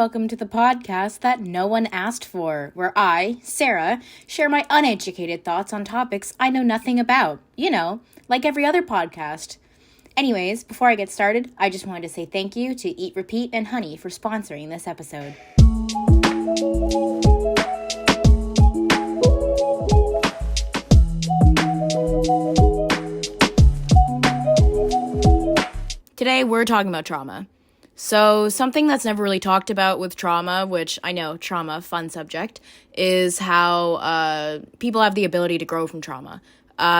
welcome to the podcast that no one asked for, where I, Sarah, share my uneducated thoughts on topics I know nothing about. You know, like every other podcast. Anyways, before I get started, I just wanted to say thank you to Eat, Repeat, and Honey for sponsoring this episode. Today, we're talking about trauma. So something that's never really talked about with trauma, which I know, trauma, fun subject, is how people have the ability to grow from trauma.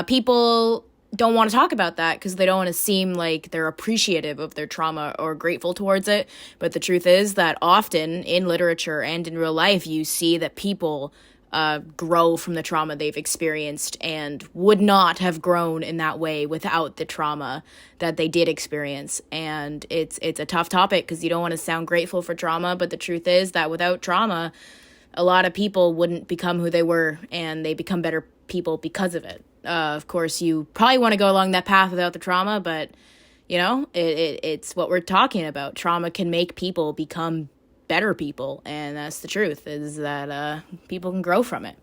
People don't want to talk about that because they don't want to seem like they're appreciative of their trauma or grateful towards it. But the truth is that often in literature and in real life, you see that people grow from the trauma they've experienced and would not have grown in that way without the trauma that they did experience. And it's a tough topic because you don't want to sound grateful for trauma, but the truth is that without trauma, a lot of people wouldn't become who they were, and they become better people because of it. Of course, you probably want to go along that path without the trauma, but you know, it's what we're talking about. Trauma can make people become better people, and that's the truth, is that people can grow from it.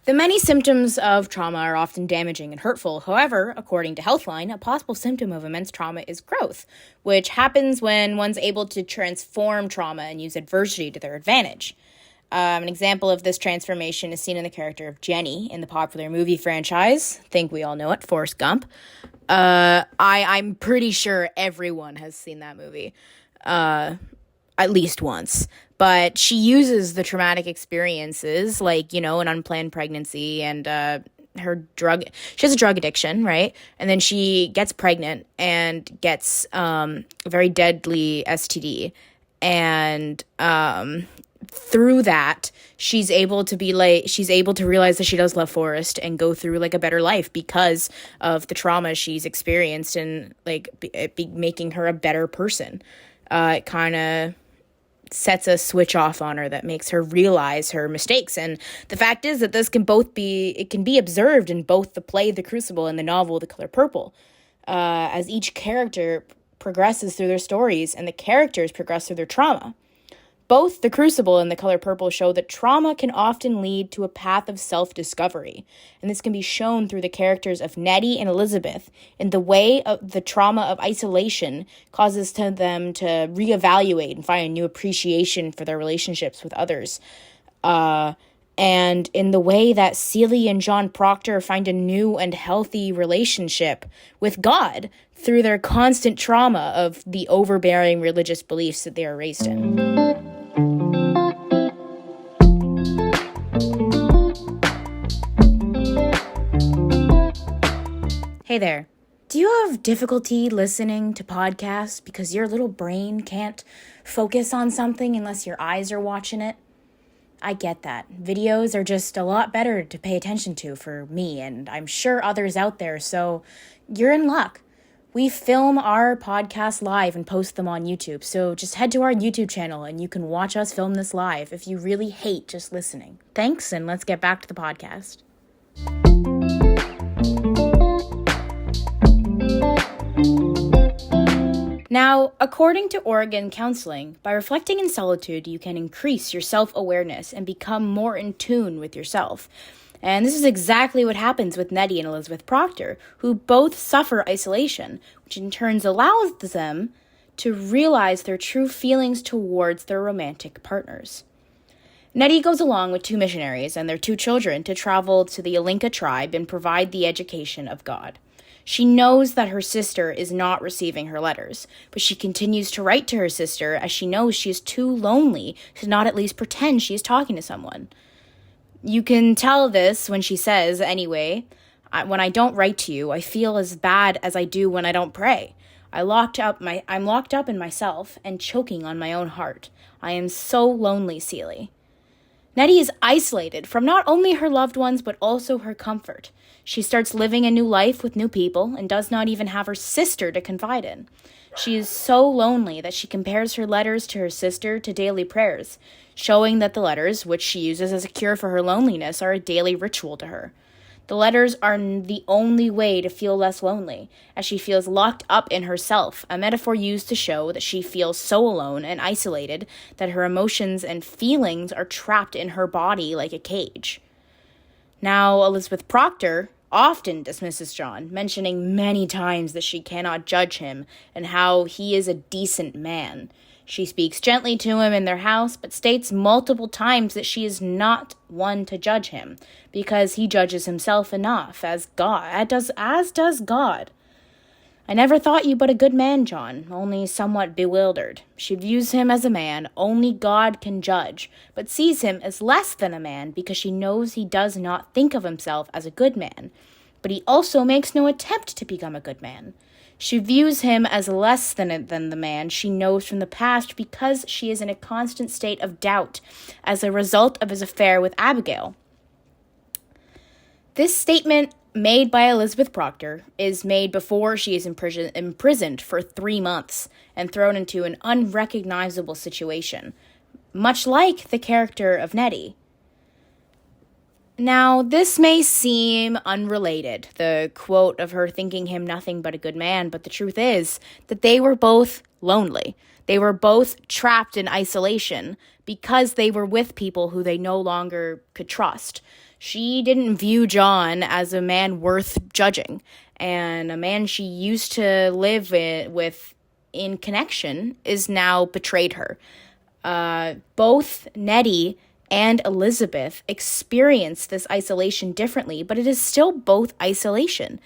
The many symptoms of trauma are often damaging and hurtful. However, according to Healthline, a possible symptom of immense trauma is growth, which happens when one's able to transform trauma and use adversity to their advantage. An example of this transformation is seen in the character of Jenny in the popular movie franchise. I think we all know it, Forrest Gump. I'm pretty sure everyone has seen that she at least once, but she uses the traumatic experiences, like, you know, an unplanned pregnancy and she has a drug addiction, right? And then she gets pregnant and gets a very deadly STD. And through that, she's able to realize that she does love Forrest and go through like a better life because of the trauma she's experienced, and like making her a better person. It kind of sets a switch off on her that makes her realize her mistakes. And the fact is that this can be observed in both the play The Crucible and the novel The Color Purple, as each character progresses through their stories and the characters progress through their trauma. Both The Crucible and The Color Purple show that trauma can often lead to a path of self-discovery, and this can be shown through the characters of Nettie and Elizabeth in the way of the trauma of isolation causes them to reevaluate and find a new appreciation for their relationships with others, and in the way that Celie and John Proctor find a new and healthy relationship with God through their constant trauma of the overbearing religious beliefs that they are raised in. Hey there. Do you have difficulty listening to podcasts because your little brain can't focus on something unless your eyes are watching it? I get that. Videos are just a lot better to pay attention to for me, and I'm sure others out there, so you're in luck. We film our podcasts live and post them on YouTube, so just head to our YouTube channel and you can watch us film this live if you really hate just listening. Thanks, and let's get back to the podcast. Now, according to Oregon Counseling, by reflecting in solitude, you can increase your self-awareness and become more in tune with yourself. And this is exactly what happens with Nettie and Elizabeth Proctor, who both suffer isolation, which in turn allows them to realize their true feelings towards their romantic partners. Nettie goes along with two missionaries and their two children to travel to the Alinka tribe and provide the education of God. She knows that her sister is not receiving her letters, but she continues to write to her sister as she knows she is too lonely to not at least pretend she is talking to someone. You can tell this when she says, anyway, when I don't write to you, I feel as bad as I do when I don't pray. I'm locked up in myself and choking on my own heart. I am so lonely, Celie. Nettie is isolated from not only her loved ones, but also her comfort. She starts living a new life with new people and does not even have her sister to confide in. She is so lonely that she compares her letters to her sister to daily prayers, showing that the letters, which she uses as a cure for her loneliness, are a daily ritual to her. The letters are the only way to feel less lonely, as she feels locked up in herself, a metaphor used to show that she feels so alone and isolated that her emotions and feelings are trapped in her body like a cage. Now, Elizabeth Proctor often dismisses John, mentioning many times that she cannot judge him and how he is a decent man. She speaks gently to him in their house, but states multiple times that she is not one to judge him, because he judges himself enough, as does God. I never thought you but a good man, John, only somewhat bewildered. She views him as a man only God can judge, but sees him as less than a man because she knows he does not think of himself as a good man. But he also makes no attempt to become a good man. She views him as less than the man she knows from the past because she is in a constant state of doubt as a result of his affair with Abigail. This statement made by Elizabeth Proctor is made before she is imprisoned for 3 months and thrown into an unrecognizable situation, much like the character of Nettie. Now, this may seem unrelated, the quote of her thinking him nothing but a good man, but the truth is that they were both lonely. They were both trapped in isolation because they were with people who they no longer could trust. She didn't view John as a man worth judging, and a man she used to live with in connection is now betrayed her. Both Nettie and Elizabeth experience this isolation differently, but it is still both isolation,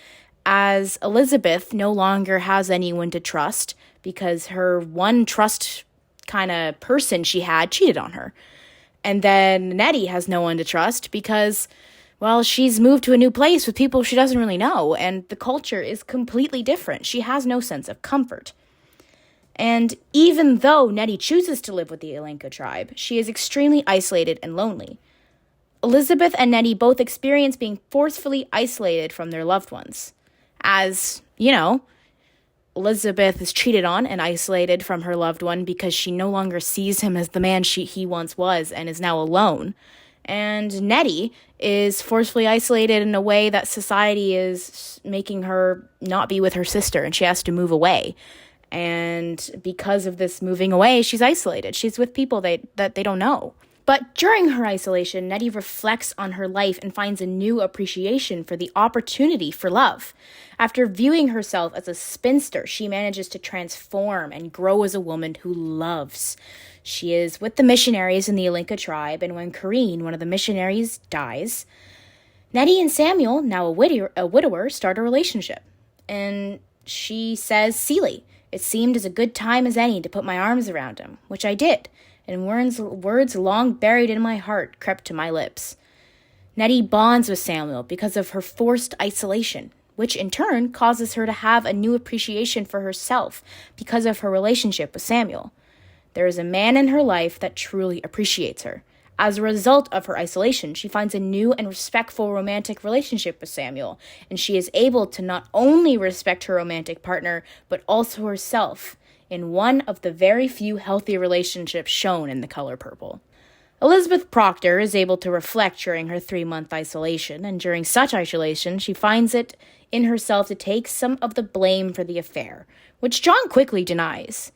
as Elizabeth no longer has anyone to trust because her one trust kind of person she had cheated on her. And then Nettie has no one to trust because, well, she's moved to a new place with people she doesn't really know, and the culture is completely different. She has no sense of comfort. And even though Nettie chooses to live with the Ayyyy tribe, she is extremely isolated and lonely. Elizabeth and Nettie both experience being forcefully isolated from their loved ones. As, Elizabeth is cheated on and isolated from her loved one because she no longer sees him as the man he once was and is now alone. And Nettie is forcefully isolated in a way that society is making her not be with her sister, and she has to move away. And because of this moving away, she's isolated. She's with people that they don't know. But during her isolation, Nettie reflects on her life and finds a new appreciation for the opportunity for love. After viewing herself as a spinster, she manages to transform and grow as a woman who loves. She is with the missionaries in the Ayyyy tribe, and when Corrine, one of the missionaries, dies, Nettie and Samuel, now a widower, start a relationship. And she says, Seeley, it seemed as a good time as any to put my arms around him, which I did, and words long buried in my heart crept to my lips. Nettie bonds with Samuel because of her forced isolation, which in turn causes her to have a new appreciation for herself because of her relationship with Samuel. There is a man in her life that truly appreciates her. As a result of her isolation, she finds a new and respectful romantic relationship with Samuel, and she is able to not only respect her romantic partner, but also herself, in one of the very few healthy relationships shown in The Color Purple. Elizabeth Proctor is able to reflect during her 3-month isolation, and during such isolation, she finds it in herself to take some of the blame for the affair, which John quickly denies.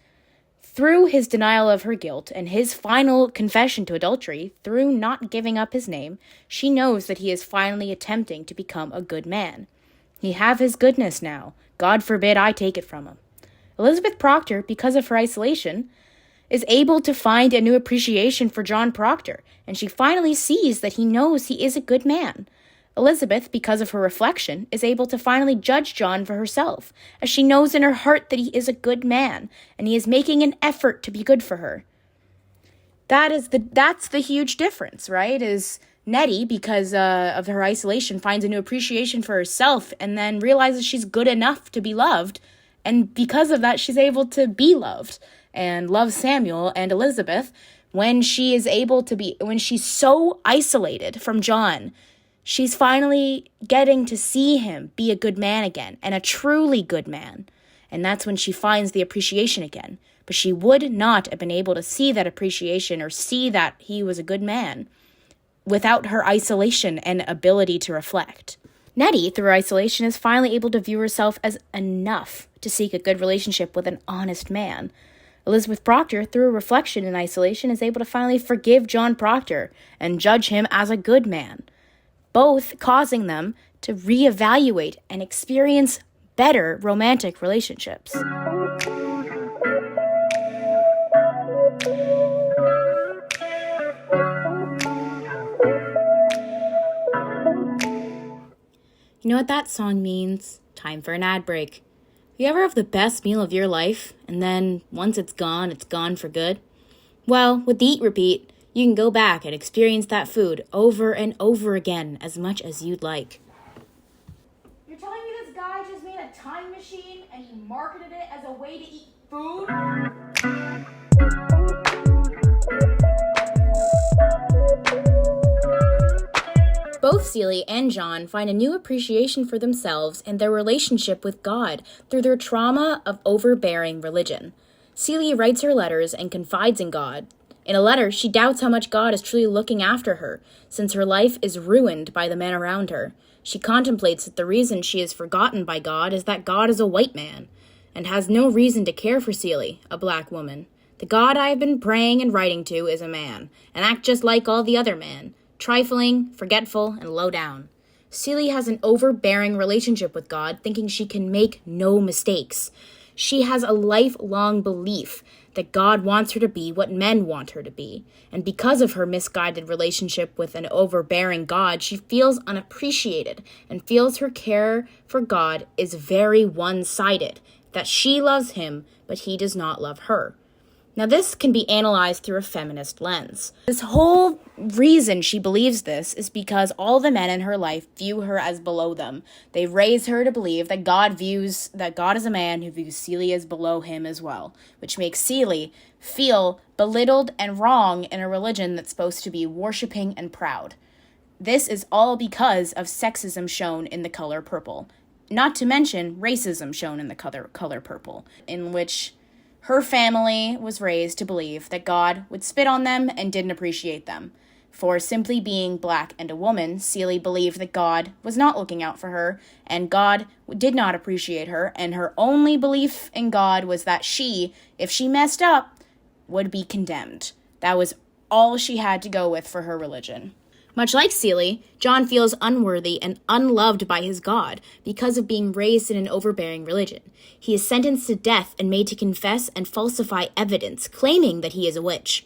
Through his denial of her guilt and his final confession to adultery, through not giving up his name, she knows that he is finally attempting to become a good man. He have his goodness now. God forbid I take it from him. Elizabeth Proctor, because of her isolation, is able to find a new appreciation for John Proctor, and she finally sees that he knows he is a good man. Elizabeth, because of her reflection, is able to finally judge John for herself, as she knows in her heart that he is a good man, and he is making an effort to be good for her. That's the huge difference, right? Is Nettie, because of her isolation, finds a new appreciation for herself, and then realizes she's good enough to be loved, and because of that, she's able to be loved, and love Samuel and Elizabeth, when she's so isolated from John. She's finally getting to see him be a good man again, and a truly good man. And that's when she finds the appreciation again. But she would not have been able to see that appreciation or see that he was a good man without her isolation and ability to reflect. Nettie, through isolation, is finally able to view herself as enough to seek a good relationship with an honest man. Elizabeth Proctor, through reflection in isolation, is able to finally forgive John Proctor and judge him as a good man, both causing them to reevaluate and experience better romantic relationships. You know what that song means? Time for an ad break. You ever have the best meal of your life, and then once it's gone for good? Well, with the Eat Repeat, you can go back and experience that food over and over again as much as you'd like. You're telling me this guy just made a time machine and he marketed it as a way to eat food? Both Celie and John find a new appreciation for themselves and their relationship with God through their trauma of overbearing religion. Celie writes her letters and confides in God. In a letter, she doubts how much God is truly looking after her, since her life is ruined by the men around her. She contemplates that the reason she is forgotten by God is that God is a white man, and has no reason to care for Celie, a black woman. The God I have been praying and writing to is a man, and act just like all the other men. Trifling, forgetful, and low down. Celie has an overbearing relationship with God, thinking she can make no mistakes. She has a lifelong belief that God wants her to be what men want her to be. And because of her misguided relationship with an overbearing God, she feels unappreciated and feels her care for God is very one-sided, that she loves him, but he does not love her. Now, this can be analyzed through a feminist lens. This whole reason she believes this is because all the men in her life view her as below them. They raise her to believe that God is a man who views Celie as below him as well, which makes Celie feel belittled and wrong in a religion that's supposed to be worshiping and proud. This is all because of sexism shown in the color purple. Not to mention racism shown in the color purple, in which her family was raised to believe that God would spit on them and didn't appreciate them. For simply being black and a woman, Celie believed that God was not looking out for her, and God did not appreciate her, and her only belief in God was that she, if she messed up, would be condemned. That was all she had to go with for her religion. Much like Celie, John feels unworthy and unloved by his God because of being raised in an overbearing religion. He is sentenced to death and made to confess and falsify evidence, claiming that he is a witch.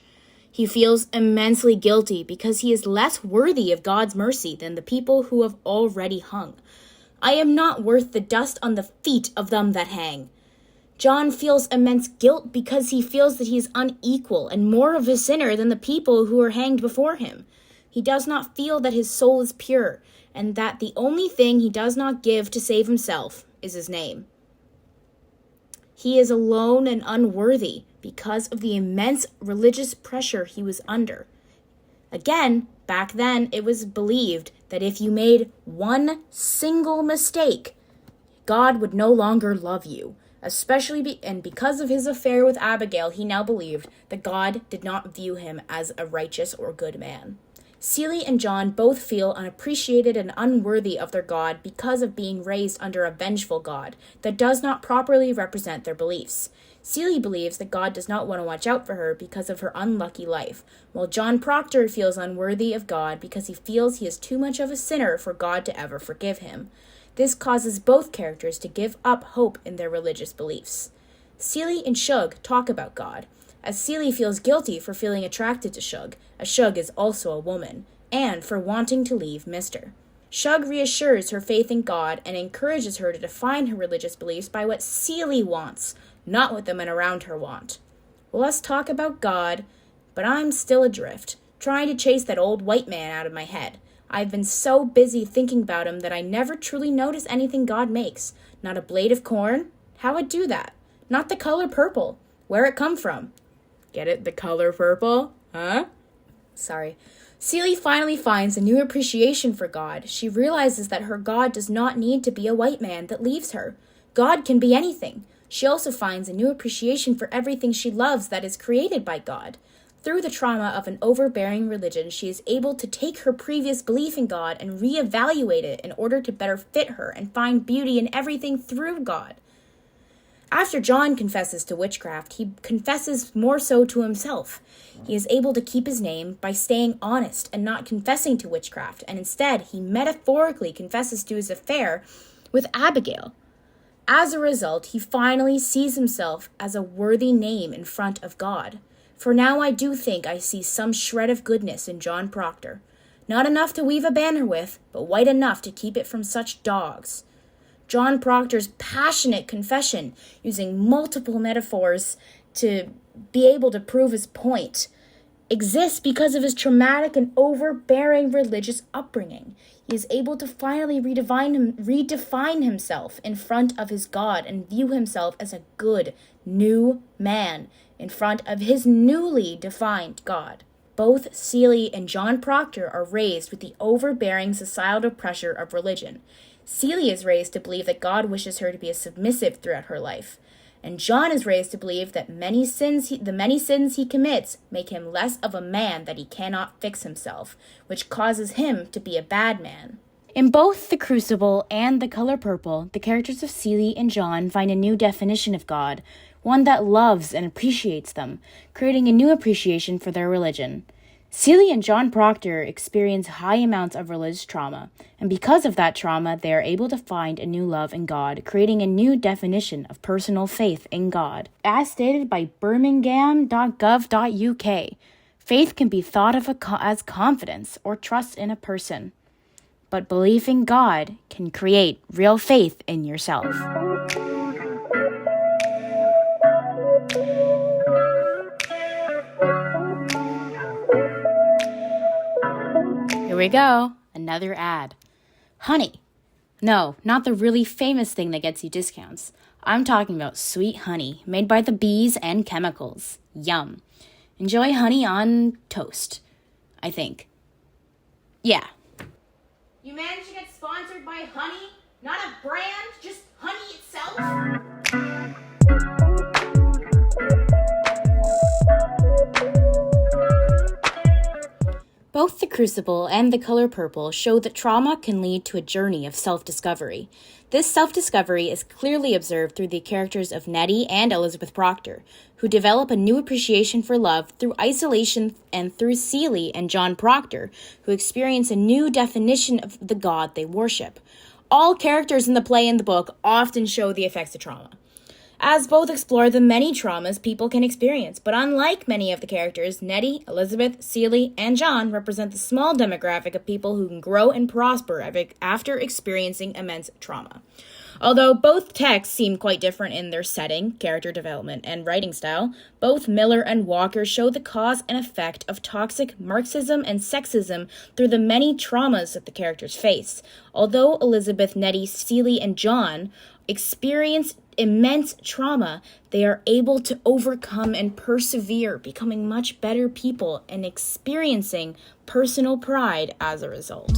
He feels immensely guilty because he is less worthy of God's mercy than the people who have already hung. I am not worth the dust on the feet of them that hang. John feels immense guilt because he feels that he is unequal and more of a sinner than the people who are hanged before him. He does not feel that his soul is pure, and that the only thing he does not give to save himself is his name. He is alone and unworthy because of the immense religious pressure he was under. Again, back then, it was believed that if you made one single mistake, God would no longer love you. And because of his affair with Abigail, he now believed that God did not view him as a righteous or good man. Celie and John both feel unappreciated and unworthy of their God because of being raised under a vengeful God that does not properly represent their beliefs. Celie believes that God does not want to watch out for her because of her unlucky life, while John Proctor feels unworthy of God because he feels he is too much of a sinner for God to ever forgive him. This causes both characters to give up hope in their religious beliefs. Celie and Shug talk about God, as Celie feels guilty for feeling attracted to Shug, as Shug is also a woman, and for wanting to leave Mr. Shug reassures her faith in God and encourages her to define her religious beliefs by what Celie wants, not what the men around her want. Well, let's talk about God, but I'm still adrift, trying to chase that old white man out of my head. I've been so busy thinking about him that I never truly notice anything God makes. Not a blade of corn? How would do that? Not the color purple. Where it come from? Get it? The color purple? Huh? Sorry. Celie finally finds a new appreciation for God. She realizes that her God does not need to be a white man that leaves her. God can be anything. She also finds a new appreciation for everything she loves that is created by God. through the trauma of an overbearing religion, she is able to take her previous belief in God and reevaluate it in order to better fit her and find beauty in everything through God. After John confesses to witchcraft, he confesses more so to himself. He is able to keep his name by staying honest and not confessing to witchcraft, and instead he metaphorically confesses to his affair with Abigail. As a result, he finally sees himself as a worthy name in front of God. For now I do think I see some shred of goodness in John Proctor. Not enough to weave a banner with, but white enough to keep it from such dogs. John Proctor's passionate confession, using multiple metaphors to be able to prove his point, exists because of his traumatic and overbearing religious upbringing. He is able to finally redefine himself in front of his God and view himself as a good, new man in front of his newly defined God. Both Seeley and John Proctor are raised with the overbearing societal pressure of religion. Seeley is raised to believe that God wishes her to be submissive throughout her life. And John is raised to believe that the many sins he commits make him less of a man that he cannot fix himself, which causes him to be a bad man. In both The Crucible and The Color Purple, the characters of Seeley and John find a new definition of God, one that loves and appreciates them, creating a new appreciation for their religion. Seeley and John Proctor experience high amounts of religious trauma, and because of that trauma, they are able to find a new love in God, creating a new definition of personal faith in God. As stated by birmingham.gov.uk, faith can be thought of as confidence or trust in a person, but belief in God can create real faith in yourself. Here we go, another ad. Honey. No, not the really famous thing that gets you discounts. I'm talking about sweet honey, made by the bees and chemicals. Yum. Enjoy honey on toast, I think. Yeah. You managed to get sponsored by honey? Not a brand, just honey itself? Both The Crucible and The Color Purple show that trauma can lead to a journey of self-discovery. This self-discovery is clearly observed through the characters of Nettie and Elizabeth Proctor, who develop a new appreciation for love through isolation, and through Seeley and John Proctor, who experience a new definition of the God they worship. All characters in the play and the book often show the effects of trauma, as both explore the many traumas people can experience. But unlike many of the characters, Nettie, Elizabeth, Seeley, and John represent the small demographic of people who can grow and prosper after experiencing immense trauma. Although both texts seem quite different in their setting, character development, and writing style, both Miller and Walker show the cause and effect of toxic Marxism and sexism through the many traumas that the characters face. Although Elizabeth, Nettie, Seeley, and John experience immense trauma, they are able to overcome and persevere, becoming much better people and experiencing personal pride as a result.